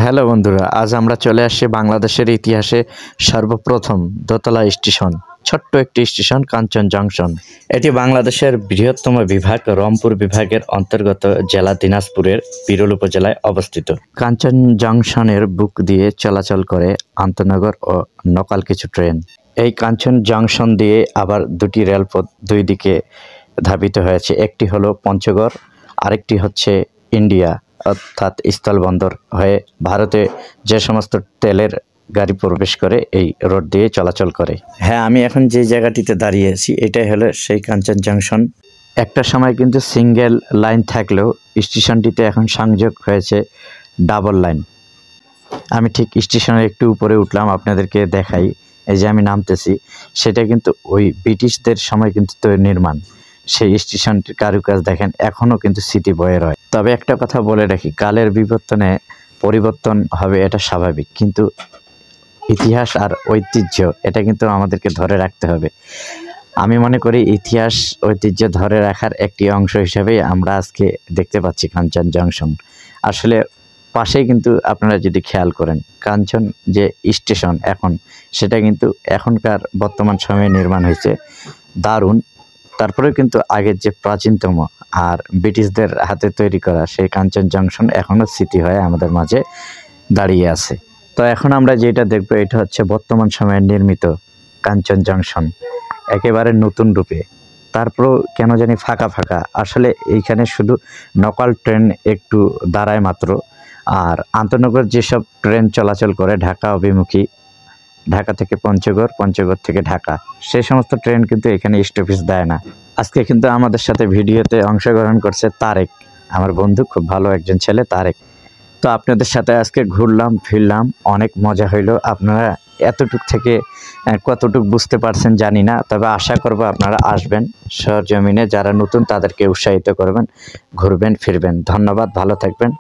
Hello বন্ধুরা, আজ আমরা চলে আসছি বাংলাদেশের ইতিহাসে সর্বপ্রথম দোতলা স্টেশন, ছোট্ট একটি স্টেশন কাঞ্চন জংশন। এটি বাংলাদেশের বৃহত্তম বিভাগ রংপুর বিভাগের অন্তর্গত জেলা দিনাজপুরের বিরল উপজেলায় অবস্থিত। কাঞ্চন জংশনের বুক দিয়ে চলাচল করে আন্তনগর ও লোকাল কিছু ট্রেন। এই কাঞ্চন জংশন দিয়ে আবার দুটি রেলপথ দুই দিকে ধাবিত হয়েছে। একটি হলো পঞ্চগড়, আরেকটি হচ্ছে ইন্ডিয়া অর্থাৎ স্থলবন্দর হয়ে ভারতে যে সমস্ত তেলের গাড়ি প্রবেশ করে এই রোড দিয়ে চলাচল করে। হ্যাঁ, আমি এখন যে জায়গাটিতে দাঁড়িয়ে আছি এটাই হলো সেই কাঞ্চন জংশন। একটা সময় কিন্তু সিঙ্গেল লাইন থাকলেও স্টেশনটিতে এখন সংযোগ হয়েছে ডাবল লাইন। আমি ঠিক স্টেশনের একটু উপরে উঠলাম, আপনাদেরকে দেখাই। এই যে আমি নামতেছি, সেটা কিন্তু ওই ব্রিটিশদের সময় কিন্তু নির্মাণ। সেই স্টেশনটির কারুকাজ দেখেন, এখনও কিন্তু স্মৃতি বয়ে রয়। তবে একটা কথা বলে রাখি, কালের বিবর্তনে পরিবর্তন হবে, এটা স্বাভাবিক, কিন্তু ইতিহাস আর ঐতিহ্য এটা কিন্তু আমাদেরকে ধরে রাখতে হবে। আমি মনে করি ইতিহাস ঐতিহ্য ধরে রাখার একটি অংশ হিসেবেই আমরা আজকে দেখতে পাচ্ছি কাঞ্চন জংশন। আসলে পাশেই কিন্তু আপনারা যদি খেয়াল করেন, কাঞ্চন যে স্টেশন এখন, সেটা কিন্তু এখনকার বর্তমান সময়ে নির্মাণ হয়েছে, দারুণ। তারপরেও কিন্তু আগের যে প্রাচীনতম আর ব্রিটিশদের হাতে তৈরি করা সেই কাঞ্চন জংশন এখনও স্মৃতি হয়ে আমাদের মাঝে দাঁড়িয়ে আছে। তো এখন আমরা যেটা দেখবো, এটা হচ্ছে বর্তমান সময়ে নির্মিত কাঞ্চন জংশন, একেবারে নতুন রূপে। তারপরও কেন জানি ফাঁকা ফাঁকা। আসলে এইখানে শুধু লোকাল ট্রেন একটু দাঁড়ায় মাত্র, আর আন্তনগর যেসব ট্রেন চলাচল করে ঢাকা অভিমুখী, ঢাকা থেকে পঞ্চগড়, পঞ্চগড় থেকে ঢাকা, সেই সমস্ত ট্রেন কিন্তু এখানে স্টপেজ দেয় না। আজকে কিন্তু আমাদের সাথে ভিডিওতে অংশগ্রহণ করছে তারেক, আমার বন্ধু, খুব ভালো একজন ছেলে তারেক। তো আপনাদের সাথে আজকে ঘুরলাম ফিরলাম, অনেক মজা হইলো। আপনারা এতটুক থেকে কতটুক বুঝতে পারছেন জানি না, তবে আশা করব আপনারা আসবেন সরজমিনে, যারা নতুন তাদেরকে উৎসাহিত করবেন, ঘুরবেন ফিরবেন। ধন্যবাদ, ভালো থাকবেন।